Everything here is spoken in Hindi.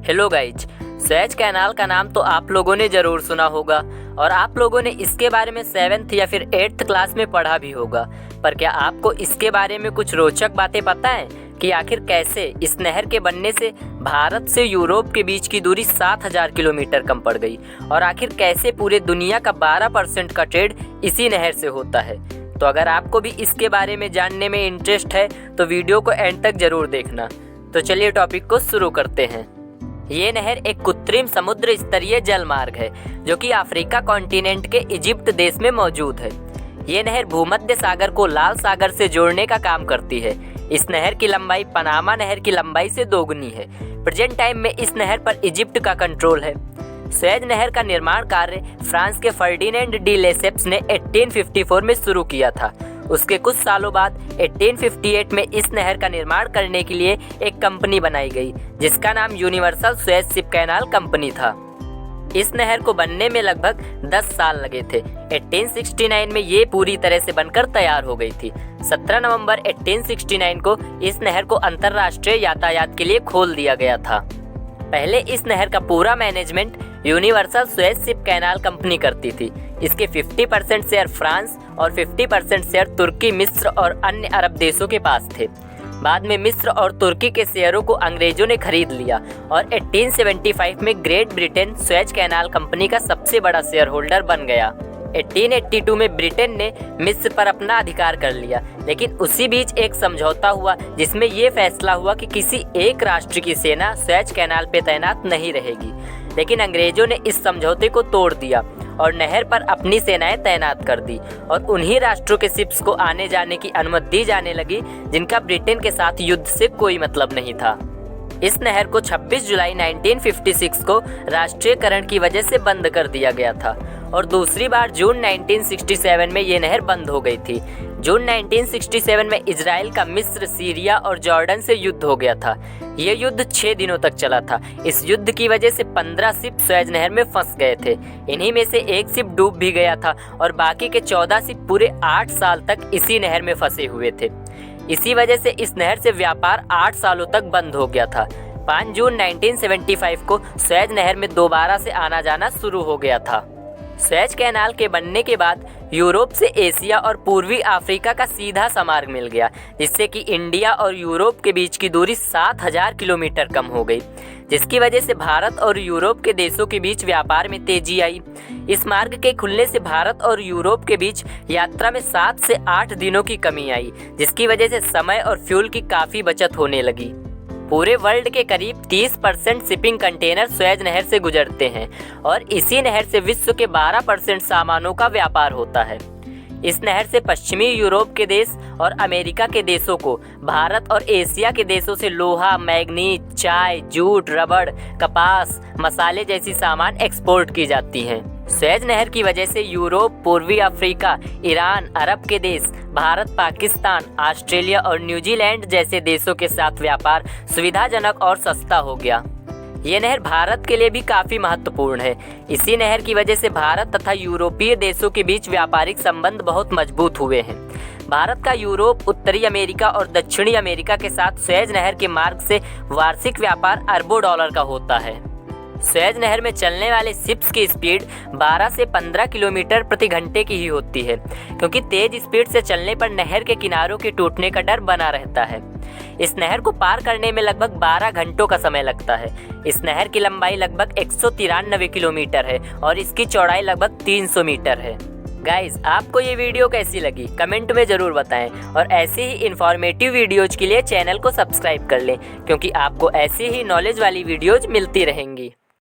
हेलो गाइज, सुएज कैनाल का नाम तो आप लोगों ने ज़रूर सुना होगा और आप लोगों ने इसके बारे में 7th या फिर 8th क्लास में पढ़ा भी होगा। पर क्या आपको इसके बारे में कुछ रोचक बातें पता हैं कि आखिर कैसे इस नहर के बनने से भारत से यूरोप के बीच की दूरी 7000 किलोमीटर कम पड़ गई और आखिर कैसे पूरे दुनिया का 12% का ट्रेड इसी नहर से होता है। तो अगर आपको भी इसके बारे में जानने में इंटरेस्ट है तो वीडियो को एंड तक ज़रूर देखना। तो चलिए टॉपिक को शुरू करते हैं। ये नहर एक कृत्रिम समुद्र स्तरीय जल मार्ग है जो कि अफ्रीका कॉन्टिनेंट के इजिप्ट देश में मौजूद है। ये नहर भूमध्य सागर को लाल सागर से जोड़ने का काम करती है। इस नहर की लंबाई पनामा नहर की लंबाई से दोगुनी है। प्रेजेंट टाइम में इस नहर पर इजिप्ट का कंट्रोल है। सुएज नहर का निर्माण कार्य फ्रांस के फर्डिनेंड डी लेसेप्स ने 1854 में शुरू किया था। उसके कुछ सालों बाद 1858 में इस नहर का निर्माण करने के लिए एक कंपनी बनाई गई जिसका नाम universal Suez ship canal company था। इस नहर को बनने में लगभग 10 साल लगे थे। 1869 में ये पूरी तरह से बनकर तैयार हो गई थी। 17 नवंबर 1869 को इस नहर को अंतर्राष्ट्रीय यातायात के लिए खोल दिया गया था। पहले इस नहर का पूरा management universal Suez ship canal company करती थी। इसके 50% शेयर फ्रांस और 50% शेयर तुर्की, मिस्र और अन्य अरब देशों के पास थे। बाद में मिस्र और तुर्की के शेयरों को अंग्रेजों ने खरीद लिया और 1875 में great Britain Suez canal company का सबसे बड़ा शेयर होल्डर बन गया। 1882 में ब्रिटेन ने मिस्र पर अपना अधिकार कर लिया, लेकिन उसी बीच एक समझौता हुआ जिसमें ये फैसला हुआ कि किसी एक राष्ट्र की सेना सुएज कैनाल पे तैनात नहीं रहेगी। लेकिन अंग्रेजों ने इस समझौते को तोड़ दिया और नहर पर अपनी सेनाएं तैनात कर दी और उन्हीं राष्ट्रों के शिप्स को आने जाने की अनुमति दी जाने लगी जिनका ब्रिटेन के साथ युद्ध से कोई मतलब नहीं था। इस नहर को 26 जुलाई 1956 को राष्ट्रीयकरण की वजह से बंद कर दिया गया था और दूसरी बार जून 1967 में ये नहर बंद हो गई थी। जून 1967 में इजराइल का मिस्र, सीरिया और जॉर्डन से युद्ध हो गया था। ये युद्ध 6 दिनों तक चला था। इस युद्ध की वजह से 15 शिप सुएज नहर में फंस गए थे। इन्हीं में से एक शिप डूब भी गया था और बाकी के 14 शिप पूरे 8 साल तक इसी नहर में फंसे हुए थे। इसी वजह से इस नहर से व्यापार 8 सालों तक बंद हो गया था। 5 जून 1975 को सुएज नहर में दोबारा से आना जाना शुरू हो गया था। सुएज कैनाल के बनने के बाद यूरोप से एशिया और पूर्वी अफ्रीका का सीधा सा मार्ग मिल गया, जिससे कि इंडिया और यूरोप के बीच की दूरी 7000 किलोमीटर कम हो गई, जिसकी वजह से भारत और यूरोप के देशों के बीच व्यापार में तेजी आई। इस मार्ग के खुलने से भारत और यूरोप के बीच यात्रा में 7 से 8 दिनों की कमी आई, जिसकी वजह से समय और फ्यूल की काफ़ी बचत होने लगी। पूरे वर्ल्ड के करीब 30% शिपिंग कंटेनर सुएज नहर से गुजरते हैं और इसी नहर से विश्व के 12% सामानों का व्यापार होता है। इस नहर से पश्चिमी यूरोप के देश और अमेरिका के देशों को भारत और एशिया के देशों से लोहा, मैग्नीज, चाय, जूट, रबड़, कपास, मसाले जैसी सामान एक्सपोर्ट की जाती हैं। सुएज नहर की वजह से यूरोप, पूर्वी अफ्रीका, ईरान, अरब के देश, भारत, पाकिस्तान, ऑस्ट्रेलिया और न्यूजीलैंड जैसे देशों के साथ व्यापार सुविधाजनक और सस्ता हो गया। ये नहर भारत के लिए भी काफ़ी महत्वपूर्ण है। इसी नहर की वजह से भारत तथा यूरोपीय देशों के बीच व्यापारिक संबंध बहुत मजबूत हुए हैं। भारत का यूरोप, उत्तरी अमेरिका और दक्षिणी अमेरिका के साथ सुएज नहर के मार्ग से वार्षिक व्यापार अरबों डॉलर का होता है। सुएज नहर में चलने वाले शिप्स की स्पीड 12 से 15 किलोमीटर प्रति घंटे की ही होती है, क्योंकि तेज स्पीड से चलने पर नहर के किनारों के टूटने का डर बना रहता है। इस नहर को पार करने में लगभग 12 घंटों का समय लगता है। इस नहर की लंबाई लगभग 193 किलोमीटर है और इसकी चौड़ाई लगभग 300 मीटर है। गाइज, आपको ये वीडियो कैसी लगी कमेंट में ज़रूर बताएं और ऐसे ही इन्फॉर्मेटिव वीडियोज़ के लिए चैनल को सब्सक्राइब कर लें, क्योंकि आपको ऐसी ही नॉलेज वाली वीडियोज़ मिलती रहेंगी।